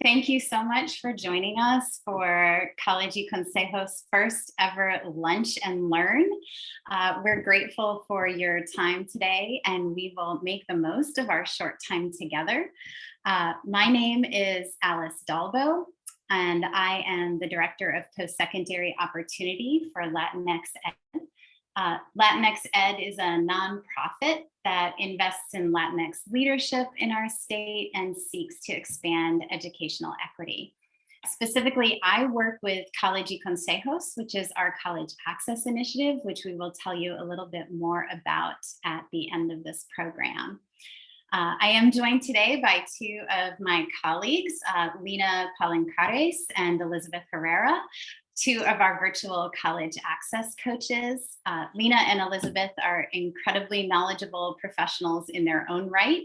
Thank you so much for joining us for Consejos' first ever Lunch and Learn. We're grateful for your time today, and we will make the most of our short time together. My name is Alice Dalbo, and I am the Director of Post-Secondary Opportunity for Latinx Ed. Latinx Ed is a nonprofit that invests in Latinx leadership in our state and seeks to expand educational equity. Specifically, I work with Consejos, which is our college access initiative, which we will tell you a little bit more about at the end of this program. I am joined today by two of my colleagues, Lina Palencares and Elizabeth Herrera, two of our virtual college access coaches. Lina and Elizabeth are incredibly knowledgeable professionals in their own right,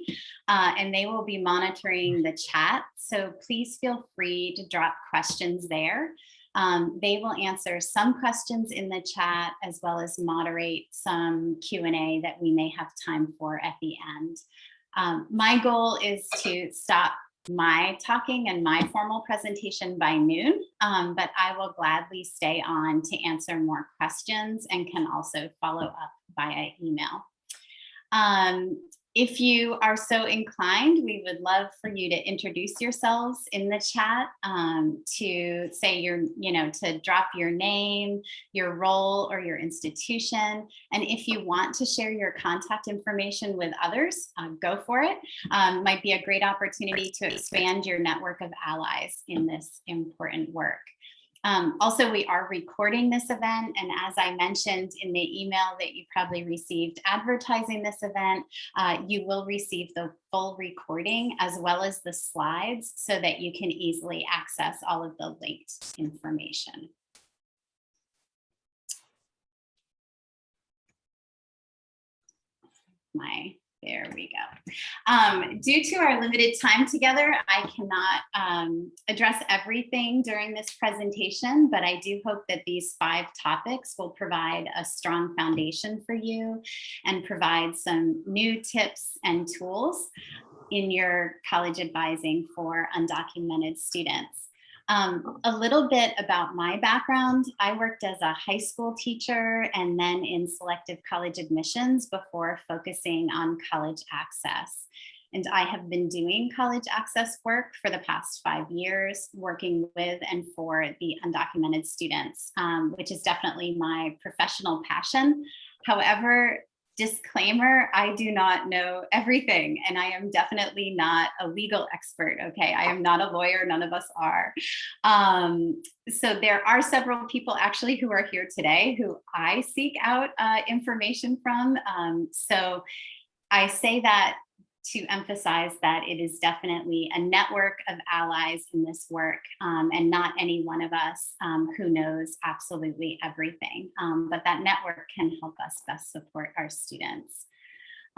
and they will be monitoring the chat. So please feel free to drop questions there. They will answer some questions in the chat as well as moderate some Q&A that we may have time for at the end. My goal is to stop my talking and my formal presentation by noon, but I will gladly stay on to answer more questions and can also follow up via email. If you are so inclined, we would love for you to introduce yourselves in the chat, to say to drop your name, your role, or your institution. And if you want to share your contact information with others, go for it. Might be a great opportunity to expand your network of allies in this important work. Also, we are recording this event, and as I mentioned in the email that you probably received advertising this event, you will receive the full recording as well as the slides so that you can easily access all of the linked information. There we go. Due to our limited time together, I cannot address everything during this presentation, but I do hope that these 5 topics will provide a strong foundation for you and provide some new tips and tools in your college advising for undocumented students. A little bit about my background. I worked as a high school teacher and then in selective college admissions before focusing on college access. And I have been doing college access work for the past 5 years, working with and for the undocumented students, which is definitely my professional passion. However, disclaimer, I do not know everything, and I am definitely not a legal expert, okay? I am not a lawyer, none of us are. So there are several people actually who are here today who I seek out information from. So I say that to emphasize that it is definitely a network of allies in this work, and not any one of us who knows absolutely everything, but that network can help us best support our students.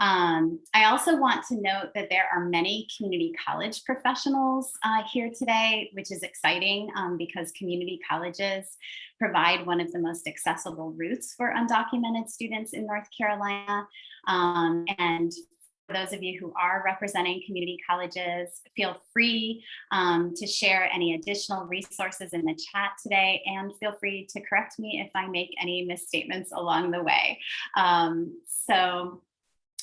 I also want to note that there are many community college professionals here today, which is exciting because community colleges provide one of the most accessible routes for undocumented students in North Carolina. And for those of you who are representing community colleges, feel free to share any additional resources in the chat today, and feel free to correct me if I make any misstatements along the way. So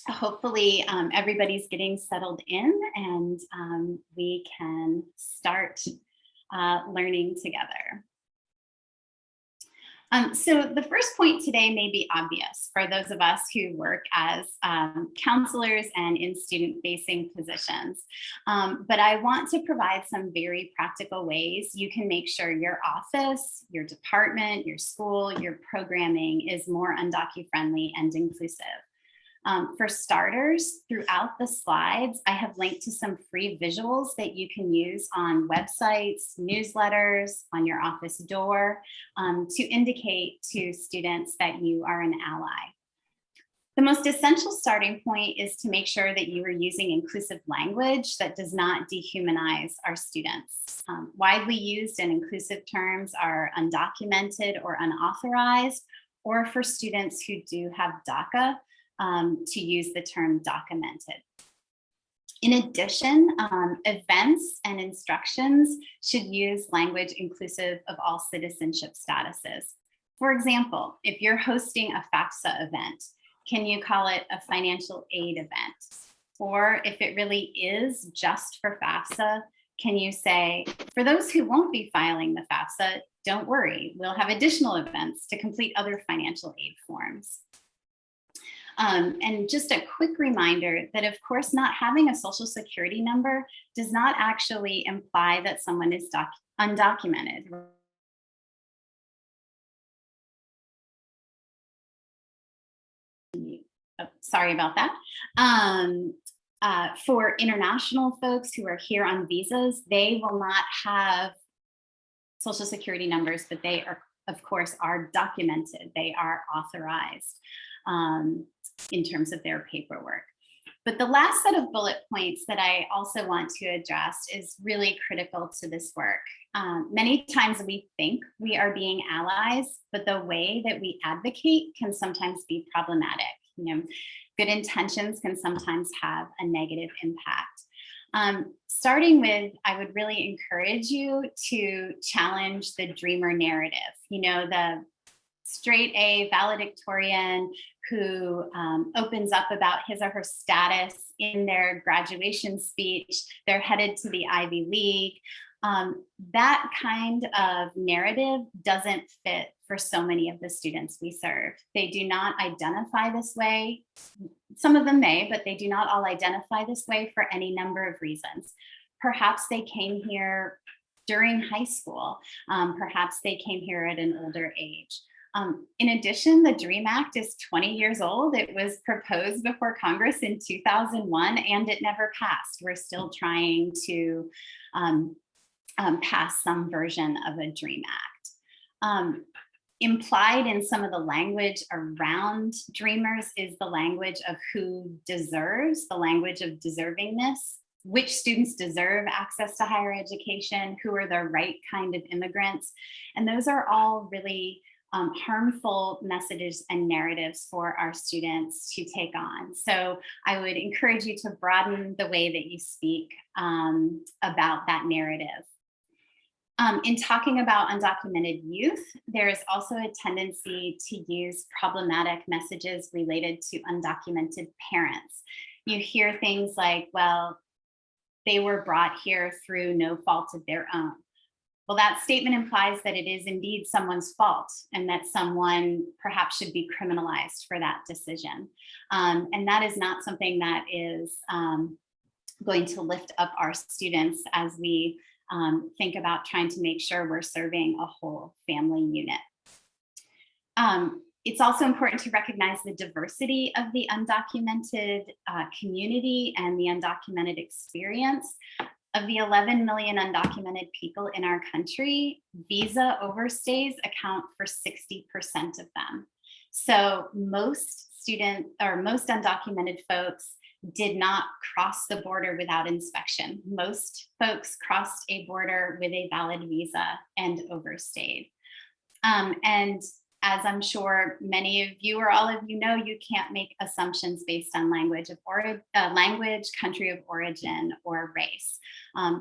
hopefully everybody's getting settled in, and we can start learning together. So the first point today may be obvious for those of us who work as counselors and in student-facing positions, but I want to provide some very practical ways you can make sure your office, your department, your school, your programming is more undocu-friendly and inclusive. For starters, throughout the slides, I have linked to some free visuals that you can use on websites, newsletters, on your office door, to indicate to students that you are an ally. The most essential starting point is to make sure that you are using inclusive language that does not dehumanize our students. Widely used and inclusive terms are undocumented or unauthorized, or for students who do have DACA, to use the term documented. In addition, events and instructions should use language inclusive of all citizenship statuses. For example, if you're hosting a FAFSA event, can you call it a financial aid event? Or if it really is just for FAFSA, can you say, for those who won't be filing the FAFSA, don't worry, we'll have additional events to complete other financial aid forms. And just a quick reminder that, of course, not having a social security number does not actually imply that someone is undocumented. Oh, sorry about that. For international folks who are here on visas, they will not have social security numbers, but they are, of course, are documented. They are authorized in terms of their paperwork. But the last set of bullet points that I also want to address is really critical to this work. Many times we think we are being allies, but the way that we advocate can sometimes be problematic. Good intentions can sometimes have a negative impact. Starting with, I would really encourage you to challenge the dreamer narrative. The straight A valedictorian who opens up about his or her status in their graduation speech, they're headed to the Ivy League. That kind of narrative doesn't fit for so many of the students we serve. They do not identify this way. Some of them may, but they do not all identify this way for any number of reasons. Perhaps they came here during high school. Perhaps they came here at an older age. In addition, the DREAM Act is 20 years old. It was proposed before Congress in 2001 and it never passed. We're still trying to pass some version of a DREAM Act. Implied in some of the language around dreamers is the language of who deserves, the language of deservingness, which students deserve access to higher education, who are the right kind of immigrants. And those are all really harmful messages and narratives for our students to take on. So I would encourage you to broaden the way that you speak about that narrative. In talking about undocumented youth, there is also a tendency to use problematic messages related to undocumented parents. You hear things like, well, they were brought here through no fault of their own. Well, that statement implies that it is indeed someone's fault and that someone perhaps should be criminalized for that decision. And that is not something that is going to lift up our students as we think about trying to make sure we're serving a whole family unit. It's also important to recognize the diversity of the undocumented community and the undocumented experience. Of the 11 million undocumented people in our country, visa overstays account for 60% of them. So most undocumented folks did not cross the border without inspection. Most folks crossed a border with a valid visa and overstayed. And as I'm sure many of you or all of you know, you can't make assumptions based on language, country of origin, or race.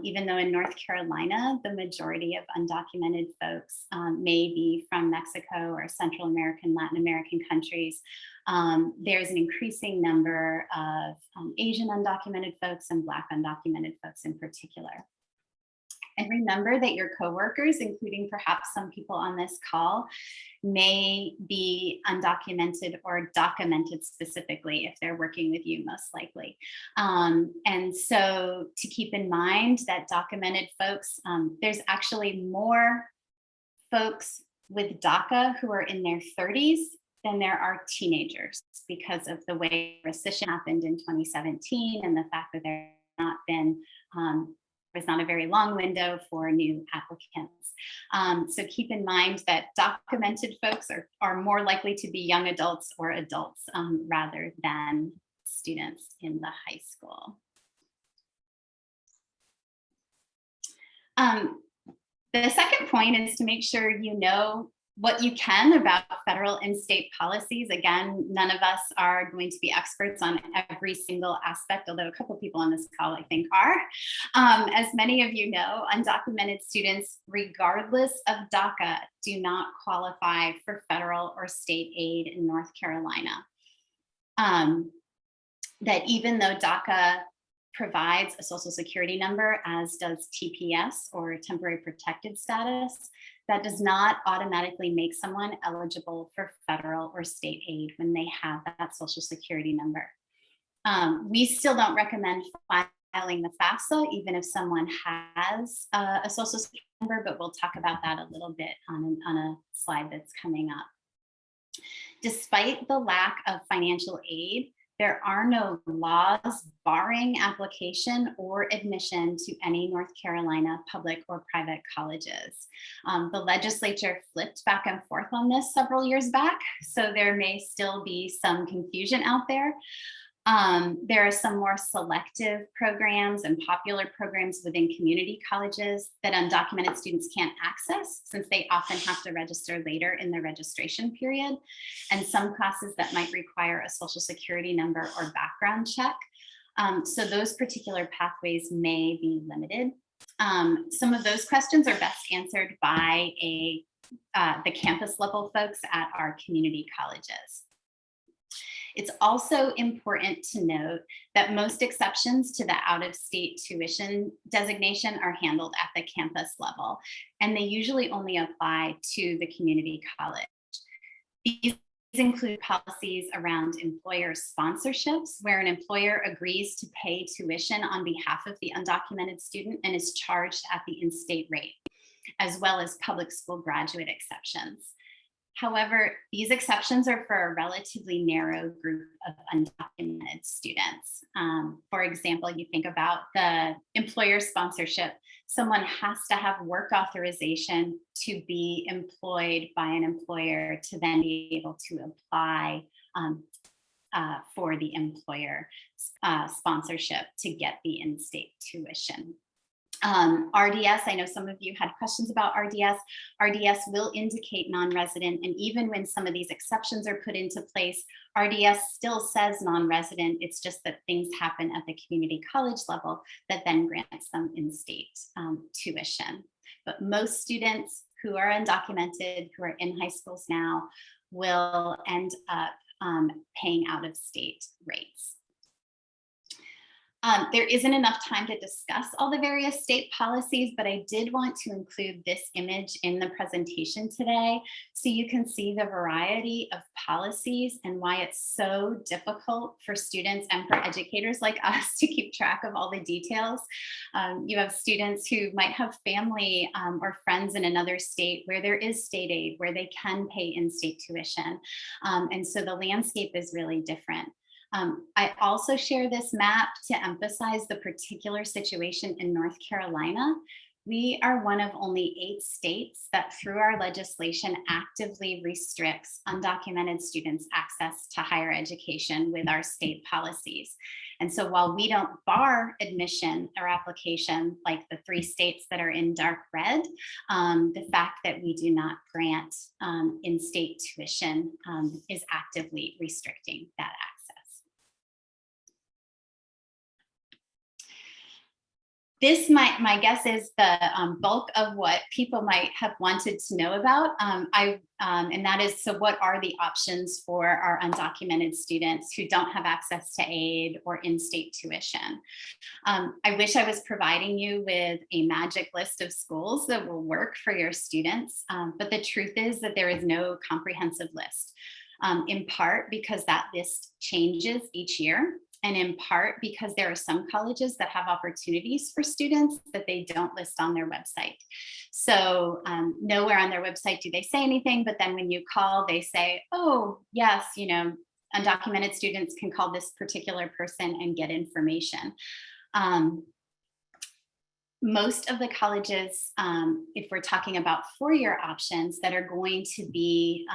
Even though in North Carolina, the majority of undocumented folks may be from Mexico or Central American, Latin American countries, there's an increasing number of Asian undocumented folks and Black undocumented folks in particular. And remember that your coworkers, including perhaps some people on this call, may be undocumented or documented specifically if they're working with you, most likely. And so to keep in mind that documented folks, there's actually more folks with DACA who are in their 30s than there are teenagers because of the way recession happened in 2017 and the fact that there has not been there's not a very long window for new applicants. So keep in mind that documented folks are more likely to be young adults or adults rather than students in the high school. The second point is to make sure you know what you can about federal and state policies. Again, none of us are going to be experts on every single aspect, although a couple people on this call I think are. As many of you know, undocumented students, regardless of DACA, do not qualify for federal or state aid in North Carolina. That even though DACA provides a social security number, as does TPS or temporary protected status, that does not automatically make someone eligible for federal or state aid when they have that social security number. We still don't recommend filing the FAFSA, even if someone has a social security number, but we'll talk about that a little bit on a slide that's coming up. Despite the lack of financial aid, there are no laws barring application or admission to any North Carolina public or private colleges. The legislature flipped back and forth on this several years back, so there may still be some confusion out there. There are some more selective programs and popular programs within community colleges that undocumented students can't access, since they often have to register later in the registration period, and some classes that might require a social security number or background check. So those particular pathways may be limited. Some of those questions are best answered by the campus level folks at our community colleges. It's also important to note that most exceptions to the out-of-state tuition designation are handled at the campus level, and they usually only apply to the community college. These include policies around employer sponsorships, where an employer agrees to pay tuition on behalf of the undocumented student and is charged at the in-state rate, as well as public school graduate exceptions. However, these exceptions are for a relatively narrow group of undocumented students. For example, you think about the employer sponsorship. Someone has to have work authorization to be employed by an employer to then be able to apply for the employer sponsorship to get the in-state tuition. RDS, I know some of you had questions about RDS. RDS will indicate non-resident, and even when some of these exceptions are put into place, RDS still says non-resident. It's just that things happen at the community college level that then grants them in-state tuition. But most students who are undocumented, who are in high schools now, will end up paying out-of-state rates. There isn't enough time to discuss all the various state policies, but I did want to include this image in the presentation today so you can see the variety of policies and why it's so difficult for students and for educators like us to keep track of all the details. You have students who might have family or friends in another state where there is state aid, where they can pay in-state tuition. And so the landscape is really different. I also share this map to emphasize the particular situation in North Carolina. We are one of only 8 states that through our legislation actively restricts undocumented students' access to higher education with our state policies. And so while we don't bar admission or application like the 3 states that are in dark red, the fact that we do not grant in-state tuition is actively restricting that access. This, my guess is the bulk of what people might have wanted to know about. And that is, so what are the options for our undocumented students who don't have access to aid or in-state tuition? I wish I was providing you with a magic list of schools that will work for your students, but the truth is that there is no comprehensive list, in part because that list changes each year. And in part because there are some colleges that have opportunities for students that they don't list on their website. So nowhere on their website do they say anything, but then when you call, they say, oh, yes, you know, undocumented students can call this particular person and get information. Most of the colleges, if we're talking about four-year options that are going to be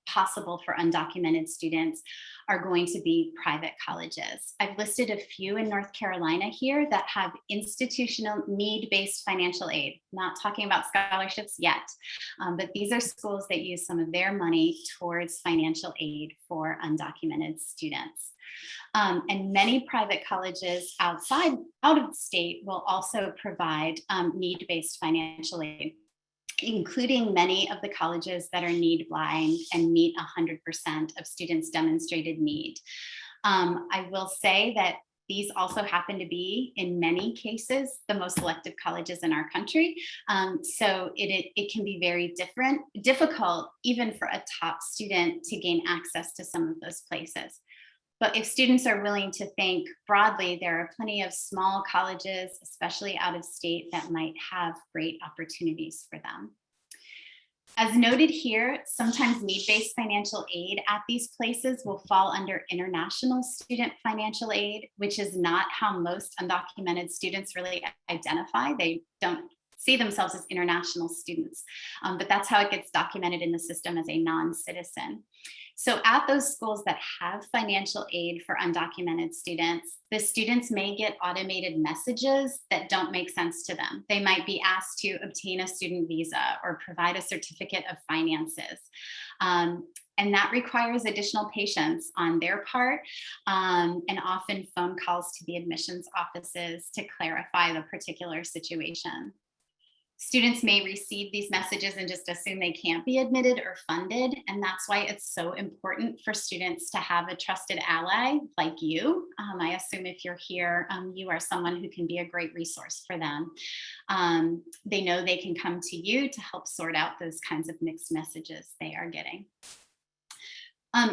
possible for undocumented students, are going to be private colleges. I've listed a few in North Carolina here that have institutional need-based financial aid. Not talking about scholarships yet, but these are schools that use some of their money towards financial aid for undocumented students. And many private colleges out of state will also provide need-based financial aid, including many of the colleges that are need blind and meet 100% of students' demonstrated need. I will say that these also happen to be, in many cases, the most selective colleges in our country. So it can be very difficult, even for a top student, to gain access to some of those places. But if students are willing to think broadly, there are plenty of small colleges, especially out of state, that might have great opportunities for them. As noted here, sometimes need-based financial aid at these places will fall under international student financial aid, which is not how most undocumented students really identify. They don't see themselves as international students, but that's how it gets documented in the system as a non-citizen. So at those schools that have financial aid for undocumented students, the students may get automated messages that don't make sense to them. They might be asked to obtain a student visa or provide a certificate of finances. And that requires additional patience on their part, and often phone calls to the admissions offices to clarify the particular situation. Students may receive these messages and just assume they can't be admitted or funded. And that's why it's so important for students to have a trusted ally like you. I assume if you're here, you are someone who can be a great resource for them. They know they can come to you to help sort out those kinds of mixed messages they are getting.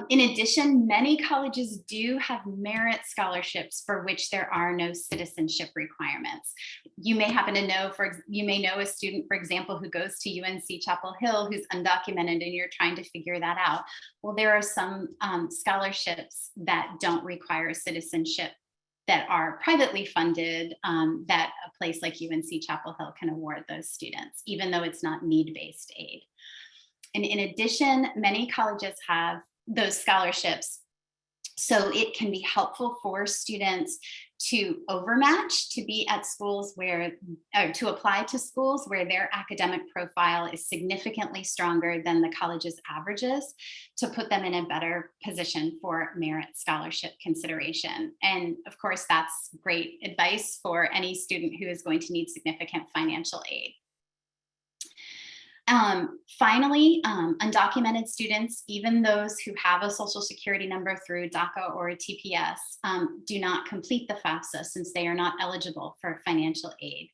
In addition, many colleges do have merit scholarships for which there are no citizenship requirements. You may happen to know, you may know a student, for example, who goes to UNC Chapel Hill who's undocumented and you're trying to figure that out. Well, there are some scholarships that don't require citizenship that are privately funded, that a place like UNC Chapel Hill can award those students, even though it's not need-based aid. And in addition, many colleges have those scholarships, so it can be helpful for students to overmatch, to be at schools where, or to apply to schools where their academic profile is significantly stronger than the college's averages, to put them in a better position for merit scholarship consideration. And of course, that's great advice for any student who is going to need significant financial aid. Finally, undocumented students, even those who have a social security number through DACA or a TPS, do not complete the FAFSA since they are not eligible for financial aid.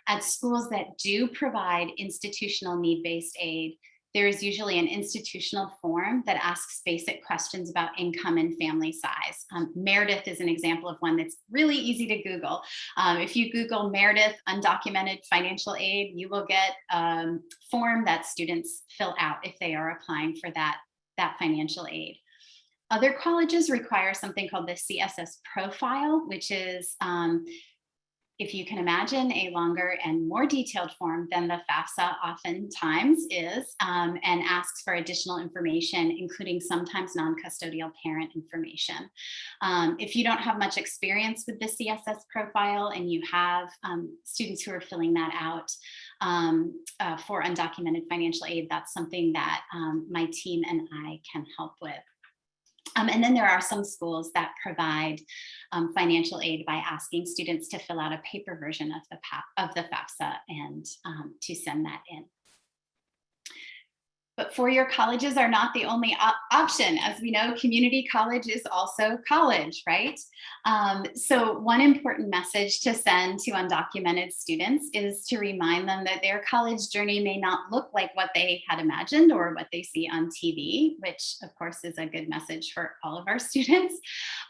At schools that do provide institutional need-based aid, there is usually an institutional form that asks basic questions about income and family size. Meredith is an example of one that's really easy to Google. If you Google Meredith undocumented financial aid, you will get a form that students fill out if they are applying for that financial aid. Other colleges require something called the CSS profile, which is, if you can imagine, a longer and more detailed form than the FAFSA oftentimes is, and asks for additional information, including sometimes non-custodial parent information. If you don't have much experience with the CSS profile and you have students who are filling that out for undocumented financial aid, that's something that my team and I can help with. And then there are some schools that provide financial aid by asking students to fill out a paper version of the FAFSA and to send that in. But four-year colleges are not the only option. As we know, community college is also college, right? So one important message to send to undocumented students is to remind them that their college journey may not look like what they had imagined or what they see on TV, which of course is a good message for all of our students,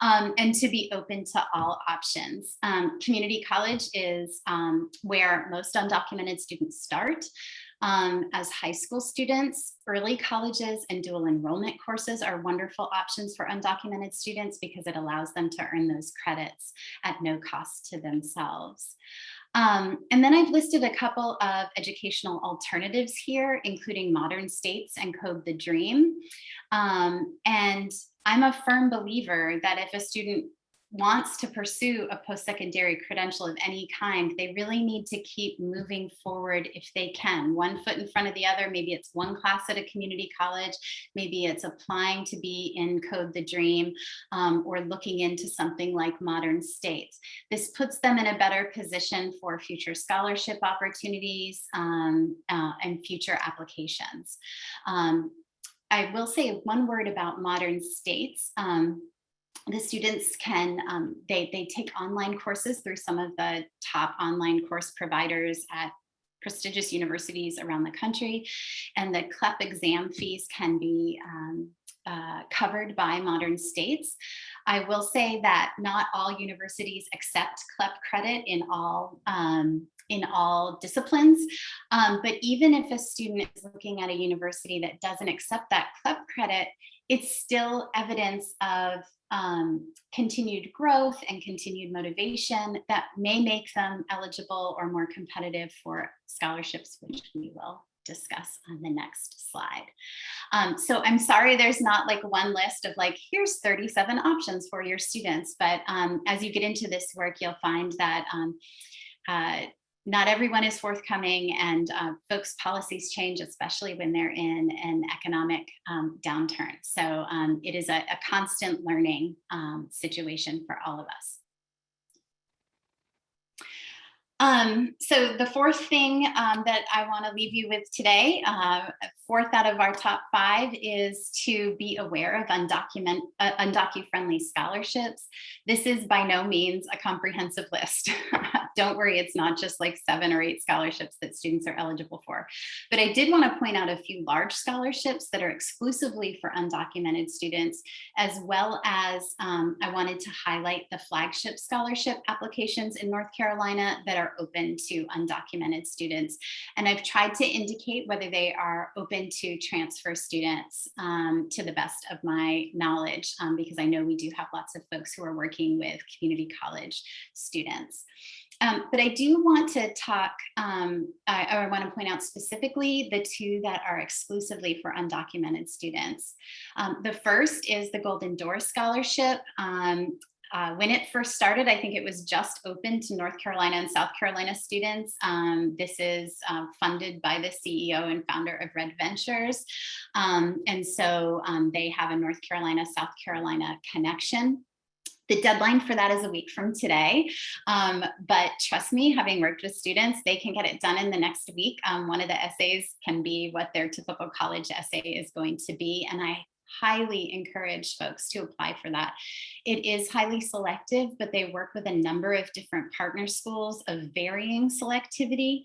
and to be open to all options. Community college is where most undocumented students start. As high school students, early colleges and dual enrollment courses are wonderful options for undocumented students because it allows them to earn those credits at no cost to themselves. And then I've listed a couple of educational alternatives here, including Modern States and Code the Dream. And I'm a firm believer that if a student wants to pursue a post-secondary credential of any kind, they really need to keep moving forward if they can, one foot in front of the other. Maybe it's one class at a community college, maybe it's applying to be in Code the Dream, or looking into something like Modern States. This puts them in a better position for future scholarship opportunities and future applications. I will say one word about Modern States. The students can, they take online courses through some of the top online course providers at prestigious universities around the country, and the CLEP exam fees can be covered by Modern States. I will say that not all universities accept CLEP credit in all disciplines, but even if a student is looking at a university that doesn't accept that CLEP credit, it's still evidence of continued growth and continued motivation that may make them eligible or more competitive for scholarships, which we will discuss on the next slide. So I'm sorry there's not like one list of like, here's 37 options for your students, but as you get into this work, you'll find that not everyone is forthcoming, and folks' policies change, especially when they're in an economic downturn. So it is a constant learning situation for all of us. So the fourth thing that I want to leave you with today, fourth out of our top 5, is to be aware of undocu-friendly scholarships. This is by no means a comprehensive list. Don't worry, it's not just like 7 or 8 scholarships that students are eligible for. But I did want to point out a few large scholarships that are exclusively for undocumented students, as well as I wanted to highlight the flagship scholarship applications in North Carolina that are open to undocumented students. And I've tried to indicate whether they are open to transfer students to the best of my knowledge, because I know we do have lots of folks who are working with community college students. But I do want to talk, I want to point out specifically the 2 that are exclusively for undocumented students. The first is the Golden Door Scholarship. When it first started, I think it was just open to North Carolina and South Carolina students. This is funded by the CEO and founder of Red Ventures. And so they have a North Carolina, South Carolina connection. The deadline for that is a week from today, but trust me, having worked with students, they can get it done in the next week. One of the essays can be what their typical college essay is going to be, and I highly encourage folks to apply for that. It is highly selective, but they work with a number of different partner schools of varying selectivity.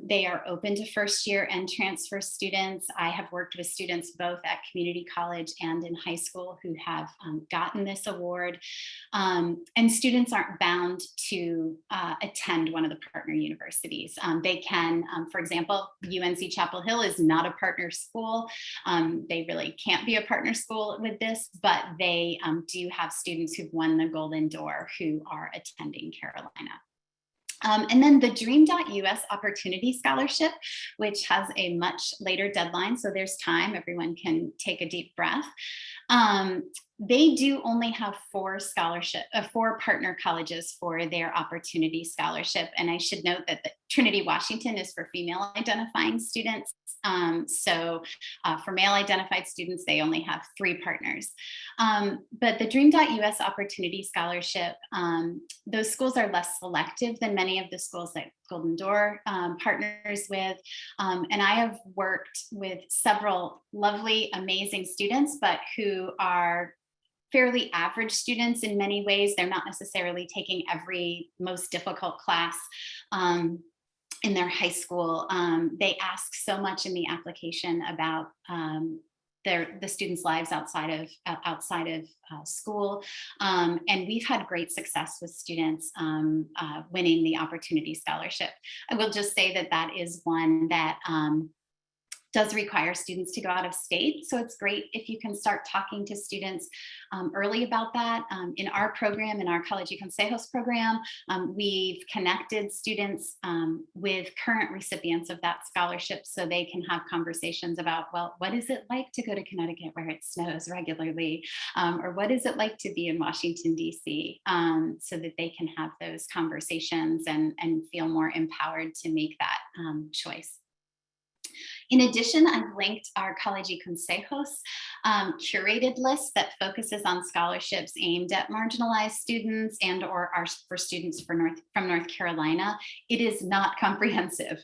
They are open to first-year and transfer students. I have worked with students both at community college and in high school who have gotten this award. And students aren't bound to attend one of the partner universities. They can, for example, UNC Chapel Hill is not a partner school. They really can't be a partner school with this, but they do have students who've won the Golden Door who are attending Carolina. And then the Dream.US Opportunity Scholarship, which has a much later deadline, so there's time, everyone can take a deep breath. They do only have 4 partner colleges for their Opportunity Scholarship. And I should note that the Trinity Washington is for female identifying students. So for male identified students, they only have 3 partners. But the Dream.US Opportunity Scholarship, those schools are less selective than many of the schools that Golden Door partners with. And I have worked with several lovely, amazing students, but who are fairly average students in many ways. They're not necessarily taking every most difficult class in their high school. They ask so much in the application about the students' lives outside of school. And we've had great success with students winning the Opportunity Scholarship. I will just say that that is one that does require students to go out of state. So it's great if you can start talking to students early about that. In our program, in our College Consejos program, we've connected students with current recipients of that scholarship so they can have conversations about, well, what is it like to go to Connecticut where it snows regularly? Or what is it like to be in Washington, D.C., so that they can have those conversations and feel more empowered to make that choice. In addition, I've linked our College Consejos curated list that focuses on scholarships aimed at marginalized students and or are for students from North Carolina. It is not comprehensive.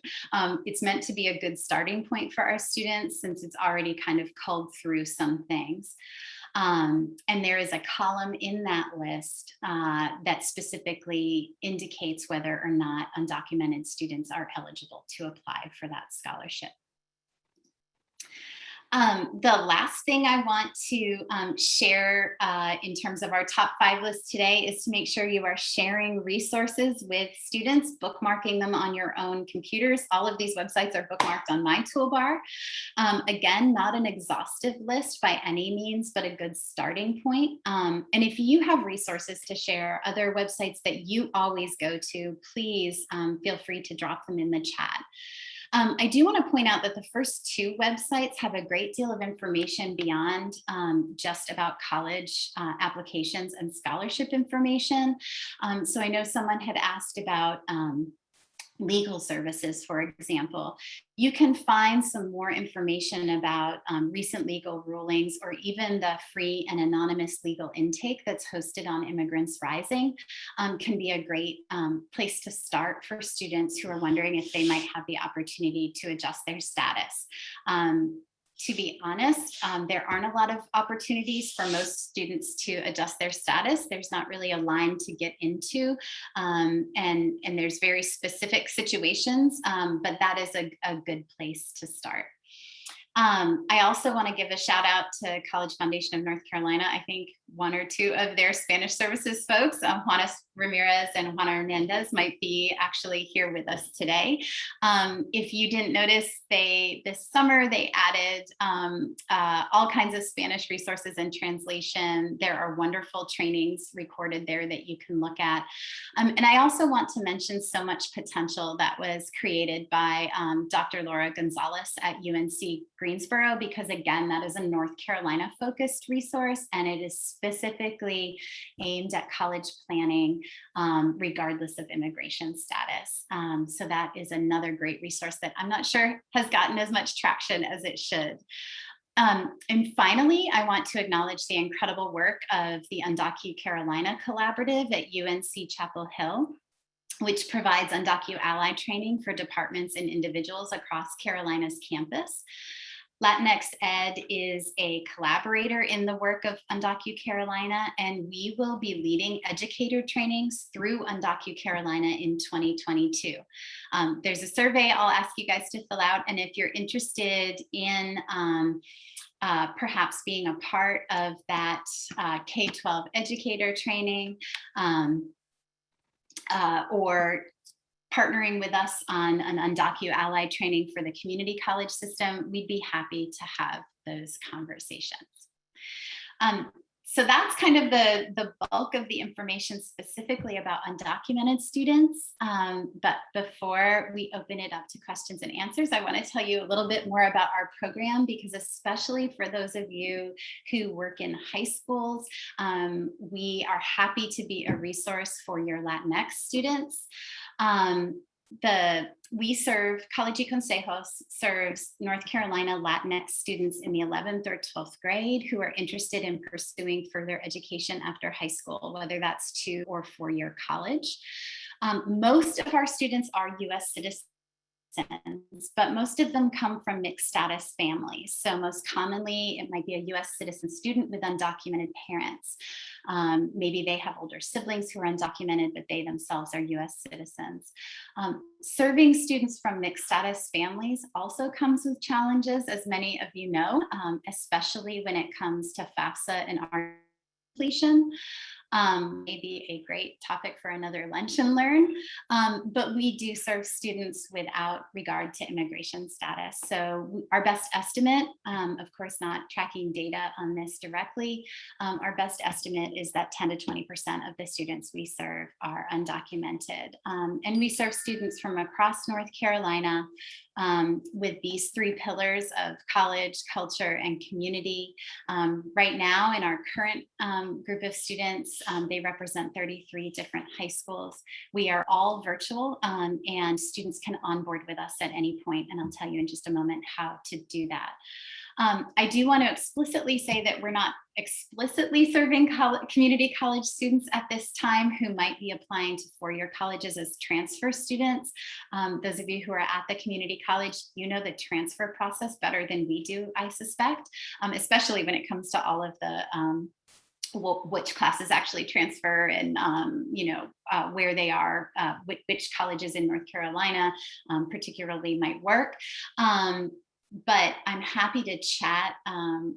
It's meant to be a good starting point for our students since it's already kind of culled through some things. And there is a column in that list that specifically indicates whether or not undocumented students are eligible to apply for that scholarship. The last thing I want to share in terms of our top 5 list today is to make sure you are sharing resources with students, bookmarking them on your own computers. All of these websites are bookmarked on my toolbar. Again, not an exhaustive list by any means, but a good starting point. And if you have resources to share, other websites that you always go to, please feel free to drop them in the chat. I do want to point out that the first 2 websites have a great deal of information beyond just about college applications and scholarship information. So I know someone had asked about legal services, for example. You can find some more information about recent legal rulings or even the free and anonymous legal intake that's hosted on Immigrants Rising can be a great place to start for students who are wondering if they might have the opportunity to adjust their status. To be honest, there aren't a lot of opportunities for most students to adjust their status. There's not really a line to get into, and there's very specific situations, but that is a good place to start. I also want to give a shout out to College Foundation of North Carolina. I think 1 or 2 of their Spanish services folks, Juana Ramirez and Juana Hernandez, might be actually here with us today. If you didn't notice, this summer they added all kinds of Spanish resources and translation. There are wonderful trainings recorded there that you can look at. And I also want to mention so much potential that was created by Dr. Laura Gonzalez at UNC Greensboro, because again, that is a North Carolina focused resource and it is specifically aimed at college planning regardless of immigration status. So that is another great resource that I'm not sure has gotten as much traction as it should. And finally, I want to acknowledge the incredible work of the Undocumented Carolina Collaborative at UNC Chapel Hill, which provides Undocumented ally training for departments and individuals across Carolina's campus. Latinx Ed is a collaborator in the work of Undocumented Carolina, and we will be leading educator trainings through Undocumented Carolina in 2022. There's a survey I'll ask you guys to fill out, and if you're interested in perhaps being a part of that K-12 educator training or partnering with us on an Undocumented ally training for the community college system, we'd be happy to have those conversations. So that's kind of the bulk of the information specifically about undocumented students. But before we open it up to questions and answers, I want to tell you a little bit more about our program, because especially for those of you who work in high schools, we are happy to be a resource for your Latinx students. College Consejos serves North Carolina Latinx students in the 11th or 12th grade who are interested in pursuing further education after high school, whether that's 2 or 4-year college. Most of our students are US citizens, but most of them come from mixed status families. So most commonly, it might be a US citizen student with undocumented parents. Maybe they have older siblings who are undocumented, but they themselves are US citizens. Serving students from mixed status families also comes with challenges, as many of you know, especially when it comes to FAFSA and our completion. Maybe a great topic for another lunch and learn. But we do serve students without regard to immigration status. So our best estimate, of course, not tracking data on this directly, our best estimate is that 10 to 20% of the students we serve are undocumented. And we serve students from across North Carolina with these three pillars of college, culture, and community. Right now, in our current group of students, they represent 33 different high schools. We are all virtual, and students can onboard with us at any point, and I'll tell you in just a moment how to do that. I do want to explicitly say that we're not explicitly serving community college students at this time who might be applying to four-year colleges as transfer students. Those of you who are at the community college, you know the transfer process better than we do, I suspect, especially when it comes to all of the which classes actually transfer and where they are, which colleges in North Carolina particularly might work. But I'm happy to chat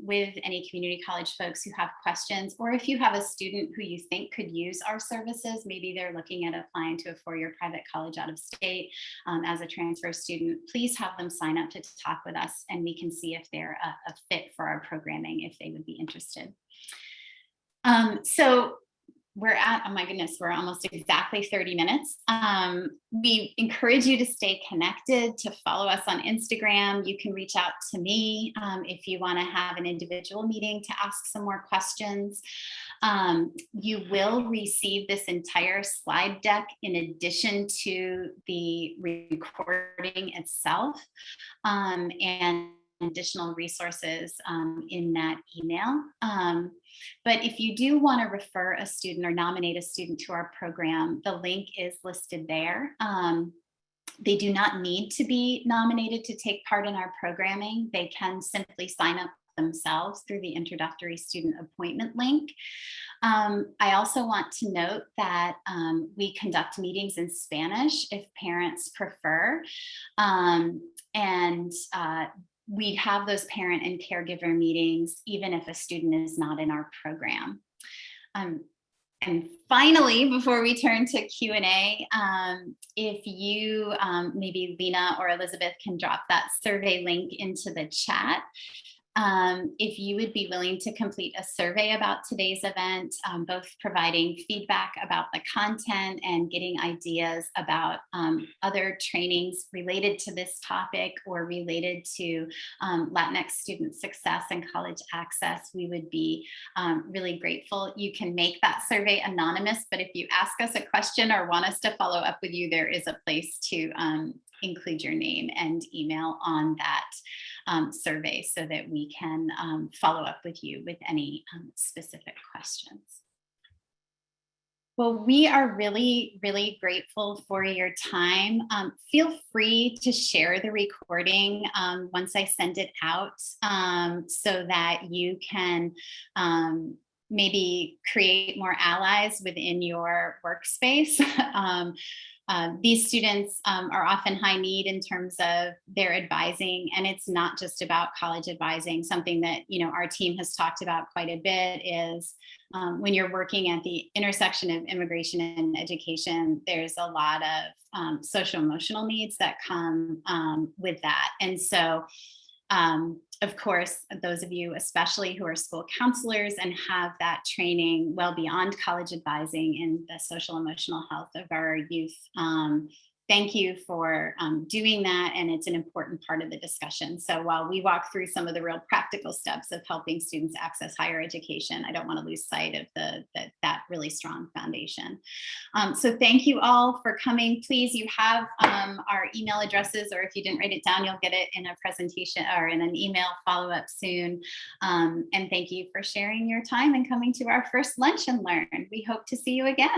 with any community college folks who have questions, or if you have a student who you think could use our services, maybe they're looking at applying to a four-year private college out of state as a transfer student, please have them sign up to talk with us, and we can see if they're a fit for our programming, if they would be interested. So we're at, oh my goodness, we're almost exactly 30 minutes. We encourage you to stay connected, to follow us on Instagram. You can reach out to me if you want to have an individual meeting to ask some more questions. You will receive this entire slide deck in addition to the recording itself, and additional resources in that email. But if you do want to refer a student or nominate a student to our program, the link is listed there. They do not need to be nominated to take part in our programming. They can simply sign up themselves through the introductory student appointment link. I also want to note that we conduct meetings in Spanish if parents prefer. We have those parent and caregiver meetings, even if a student is not in our program. And finally, before we turn to Q&A, if you, maybe Lena or Elizabeth can drop that survey link into the chat. If you would be willing to complete a survey about today's event, both providing feedback about the content and getting ideas about other trainings related to this topic or related to Latinx student success and college access, we would be really grateful. You can make that survey anonymous, but if you ask us a question or want us to follow up with you, there is a place to include your name and email on that survey so that we can follow up with you with any specific questions. Well, we are really, really grateful for your time. Feel free to share the recording once I send it out so that you can maybe create more allies within your workspace. These students are often high need in terms of their advising, and it's not just about college advising. Something that our team has talked about quite a bit is when you're working at the intersection of immigration and education, there's a lot of social emotional needs that come with that. And so of course, those of you especially who are school counselors and have that training well beyond college advising in the social emotional health of our youth, thank you for doing that, and it's an important part of the discussion. So while we walk through some of the real practical steps of helping students access higher education, I don't want to lose sight of that really strong foundation. So thank you all for coming. Please, you have our email addresses, or if you didn't write it down, you'll get it in a presentation or in an email follow-up soon. And thank you for sharing your time and coming to our first Lunch and Learn. We hope to see you again.